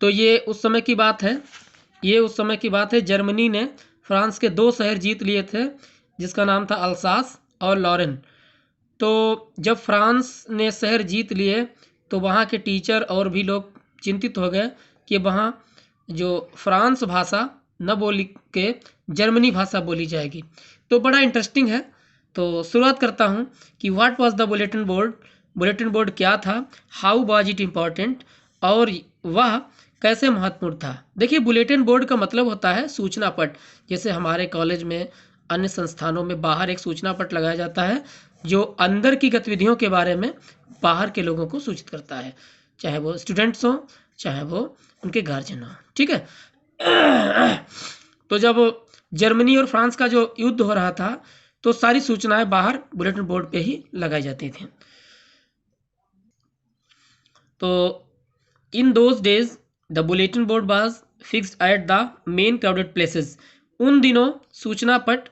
तो ये उस समय की बात है, ये उस समय की बात है। जर्मनी ने फ्रांस के 2 शहर जीत लिए थे, जिसका नाम था अल्सास और लॉरेन। तो जब फ्रांस ने शहर जीत लिए तो वहाँ के टीचर और भी लोग चिंतित हो गए कि वहाँ जो फ्रांस भाषा न बोली के जर्मनी भाषा बोली जाएगी। तो बड़ा इंटरेस्टिंग है। तो शुरुआत करता हूँ कि what was the bulletin board. Bulletin board क्या था, हाउ वाज इट इम्पॉर्टेंट, और वह कैसे महत्वपूर्ण था। देखिए, बुलेटिन बोर्ड का मतलब होता है सूचना पट। जैसे हमारे कॉलेज में, अन्य संस्थानों में बाहर एक सूचना पट लगाया जाता है जो अंदर की गतिविधियों के बारे में बाहर के लोगों को सूचित करता है, चाहे वो स्टूडेंट्स हों, चाहे वो उनके गार्जियन हों। ठीक है। तो जब जर्मनी और फ्रांस का जो युद्ध हो रहा था तो सारी सूचनाएं बाहर बुलेटिन बोर्ड पे ही लगाई जाती थी। तो in those days the bulletin board was fixed at the main crowded places. उन दिनों सूचना पट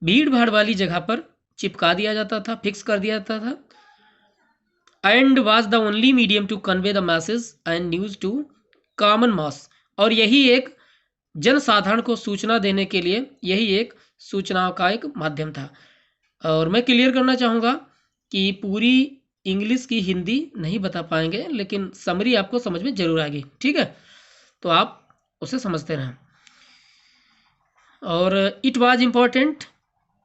भीड़ भाड़ वाली जगह पर चिपका दिया जाता था, फिक्स कर दिया जाता था। And was the only medium to convey the message and news to common mass. और यही एक जनसाधारण को सूचना देने के लिए यही एक सूचनाओं का एक माध्यम था। और मैं क्लियर करना चाहूँगा कि पूरी इंग्लिश की हिंदी नहीं बता पाएंगे, लेकिन समरी आपको समझ में जरूर आएगी। ठीक है, तो आप उसे समझते रहें। और इट वाज इम्पॉर्टेंट,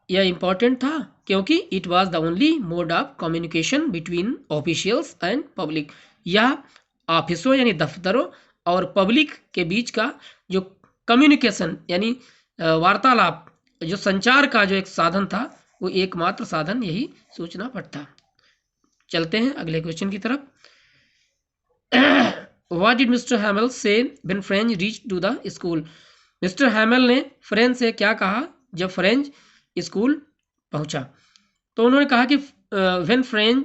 यह इम्पॉर्टेंट था क्योंकि it was the only mode of communication between officials and public. यह ऑफिसों यानी दफ्तरों और पब्लिक के बीच का जो कम्युनिकेशन यानी वार्तालाप, जो संचार का जो एक साधन था, वो एकमात्र साधन यही सूचना पट था। चलते हैं अगले क्वेश्चन की तरफ। What did Mr. Hamel say when French reached to the school? Mister Hamel ने फ्रेंच से क्या कहा जब फ्रेंच स्कूल पहुंचा। तो उन्होंने कहा कि when Franz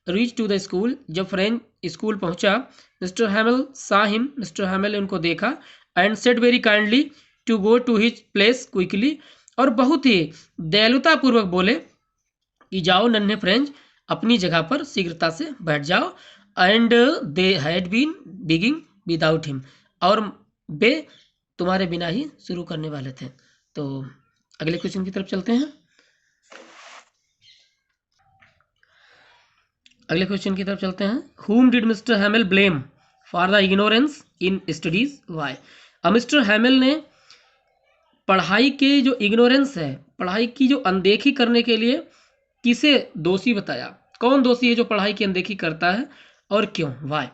reach to the school, जब फ्रेंच स्कूल पहुंचा, mister Hamel saw him, mister Hamel ने उनको देखा, and said very kindly to go to his place quickly, और बहुत ही दयालुता पूर्वक बोले कि जाओ नन्हे फ्रेंच, अपनी जगह पर शीघ्रता से बैठ जाओ। And they had been begging without him, और वे तुम्हारे बिना ही शुरू करने वाले थे। तो अगले क्वेश्चन की तरफ चलते हैं। अगले क्वेश्चन की तरफ चलते हैं। Whom did Mr. Hamel blame for the ignorance in studies? Why? अब मिस्टर हैमल ने पढ़ाई के जो इग्नोरेंस है, पढ़ाई की जो अनदेखी करने के लिए किसे दोषी बताया। कौन दोषी है जो पढ़ाई की अनदेखी करता है और क्यों, वाई।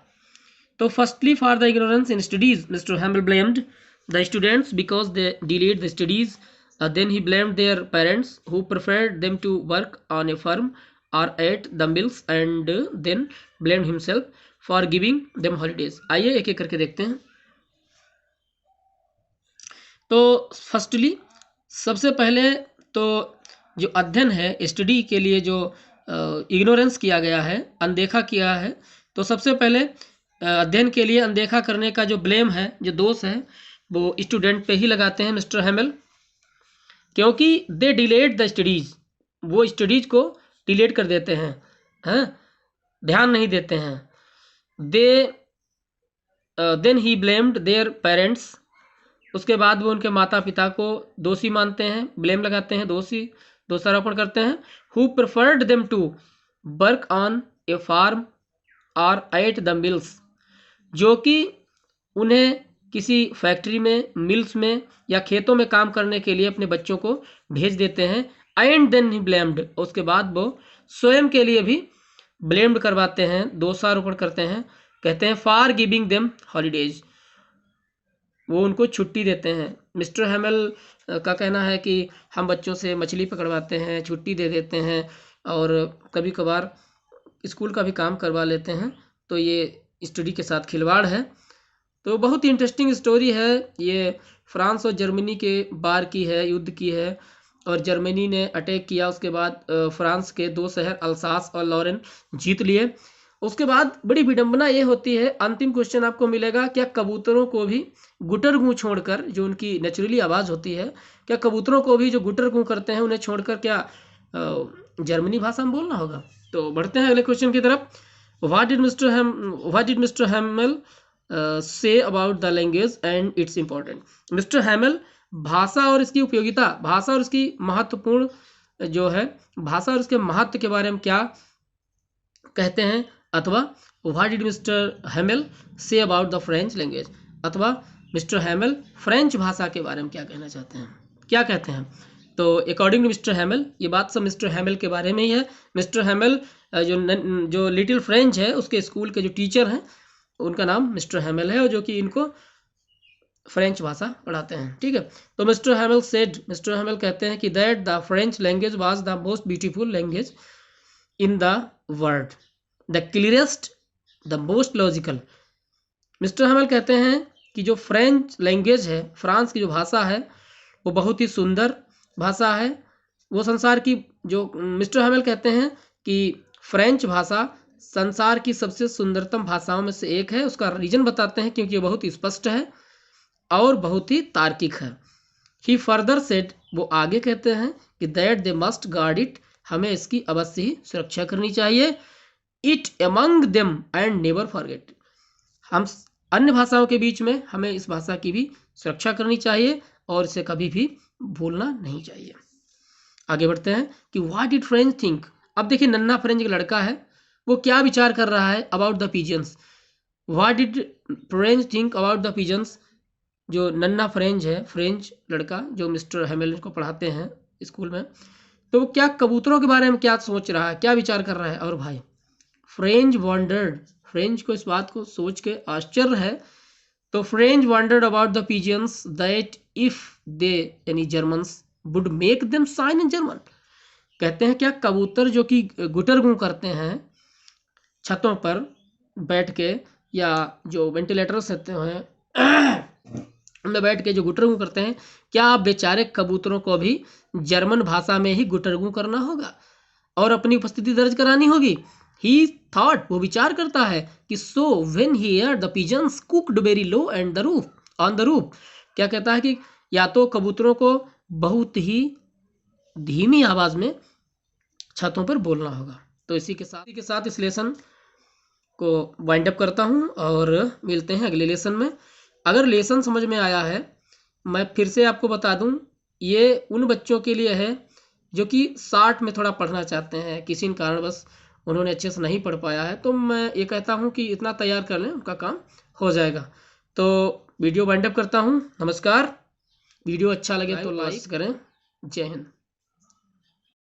तो firstly for the ignorance in studies mister Hamel blamed the students because they delayed the studies. Then he blamed their parents who preferred them to work on a farm or at the mills, and then blamed himself for giving them holidays. आइए एक एक करके देखते हैं। तो firstly सबसे पहले तो जो अध्ययन है, स्टडी के लिए जो इग्नोरेंस किया गया है, अनदेखा किया है, तो सबसे पहले अध्ययन के लिए अनदेखा करने का जो ब्लेम है, जो दोष है, वो स्टूडेंट पे ही लगाते हैं मिस्टर हैमल, क्योंकि दे डिलेड द स्टडीज, वो स्टडीज को डिलेट कर देते हैं, हैं, ध्यान नहीं देते हैं। They then he blamed their parents, उसके बाद वो उनके माता पिता को दोषी मानते हैं, ब्लेम लगाते हैं, दोषारोपण करते हैं। Who preferred them to work on a farm और एट द मिल्स, जो कि उन्हें किसी फैक्ट्री में, मिल्स में या खेतों में काम करने के लिए अपने बच्चों को भेज देते हैं। एंड देन ही ब्लेम्ड, उसके बाद वो स्वयं के लिए भी ब्लेम्ड करवाते हैं, दोषारोपण करते हैं, कहते हैं फॉर गिविंग देम हॉलीडेज, वो उनको छुट्टी देते हैं। मिस्टर हैमल का कहना है कि हम बच्चों से मछली पकड़वाते हैं, छुट्टी दे देते हैं, और कभी कभार स्कूल का भी काम करवा लेते हैं, तो ये स्टडी के साथ खिलवाड़ है। तो बहुत ही इंटरेस्टिंग स्टोरी है ये। फ्रांस और जर्मनी के बार की है, युद्ध की है, और जर्मनी ने अटैक किया, उसके बाद फ्रांस के 2 शहर अल्सास और लॉरेन जीत लिए। उसके बाद बड़ी विडंबना ये होती है, अंतिम क्वेश्चन आपको मिलेगा, क्या कबूतरों को भी गुटर गूं छोड़कर, जो उनकी नेचुरली आवाज़ होती है, क्या कबूतरों को भी जो गुटर गूं करते हैं उन्हें छोड़कर क्या जर्मनी भाषा में बोलना होगा। तो बढ़ते हैं अगले क्वेश्चन की तरफ। What did mister हैमल say about the language and it's important. Mister Hamel भाषा और इसकी उपयोगिता, भाषा और इसकी महत्वपूर्ण जो है, भाषा और इसके महत्व के बारे में क्या कहते हैं, अथवा what did mister Hamel say about the French language, अथवा मिस्टर हैमेल फ्रेंच भाषा के बारे में क्या कहना चाहते हैं, क्या कहते हैं। तो अकॉर्डिंग टू मिस्टर हैमेल, ये बात सब मिस्टर हैमेल के बारे में ही है। मिस्टर हैमेल जो लिटिल फ्रेंच है उसके स्कूल के जो टीचर हैं उनका नाम मिस्टर हैमेल है, और जो कि इनको फ्रेंच भाषा पढ़ाते हैं, ठीक है। तो mister Hamel said, mister Hamel कहते हैं कि that the French language was the most beautiful language in the world, the clearest, the most logical. Mister Hamel कहते हैं कि जो फ्रेंच लैंग्वेज है, फ्रांस की जो भाषा है, वो बहुत ही सुंदर भाषा है। वो संसार की, जो मिस्टर हैमेल कहते हैं कि फ्रेंच भाषा संसार की सबसे सुंदरतम भाषाओं में से एक है। उसका रीजन बताते हैं क्योंकि ये बहुत ही स्पष्ट है और बहुत ही तार्किक है। ही फर्दर सेड, वो आगे कहते हैं कि that they must guard it, हमें इसकी अवश्य ही सुरक्षा करनी चाहिए। It among them and never forget, हम अन्य भाषाओं के बीच में हमें इस भाषा की भी सुरक्षा करनी चाहिए और इसे कभी भी भूलना नहीं चाहिए। आगे बढ़ते हैं कि व्हाट डिड फ्रेंच थिंक। अब देखिए नन्हा फ्रेंच एक लड़का है, वो क्या विचार कर रहा है about the pigeons. What did Franz think about the pigeons, जो नन्हा फ्रेंच है, फ्रेंच लड़का जो मिस्टर हैमेल को पढ़ाते हैं स्कूल में, तो वो क्या कबूतरों के बारे में क्या सोच रहा है, क्या विचार कर रहा है। और भाई फ्रेंच वंडर्ड, फ्रेंच को इस बात को सोच के आश्चर्य है। तो French wondered about the pigeons that if they यानी Germans would make them sign in German. कहते हैं क्या कबूतर जो कि गुटरगू करते हैं छतों पर बैठ के, या जो वेंटिलेटर्स रहते हैं उनमें बैठ के जो गुटरगू करते हैं, क्या आप बेचारे कबूतरों को भी जर्मन भाषा में ही गुटरगू करना होगा और अपनी उपस्थिति दर्ज करानी होगी। ही थॉट, वो विचार करता है कि so when he hear the pigeons cooed very low and the roof on the roof, क्या कहता है कि या तो कबूतरों को बहुत ही धीमी आवाज में छतों पर बोलना होगा। तो इसी के साथ इस लेसन को वाइंड अप करता हूँ और मिलते हैं अगले लेसन में। अगर लेसन समझ में आया है, मैं फिर से आपको बता दूं, ये उन बच्चों के लिए है जो कि 60 में थोड़ा पढ़ना चाहते हैं, किसी कारण बस उन्होंने अच्छे से नहीं पढ़ पाया है, तो मैं ये कहता हूं कि इतना तैयार कर लें, उनका काम हो जाएगा। तो वीडियो वाइंड अप करता हूं। नमस्कार। वीडियो अच्छा लगे तो लाइक करें। जय हिंद।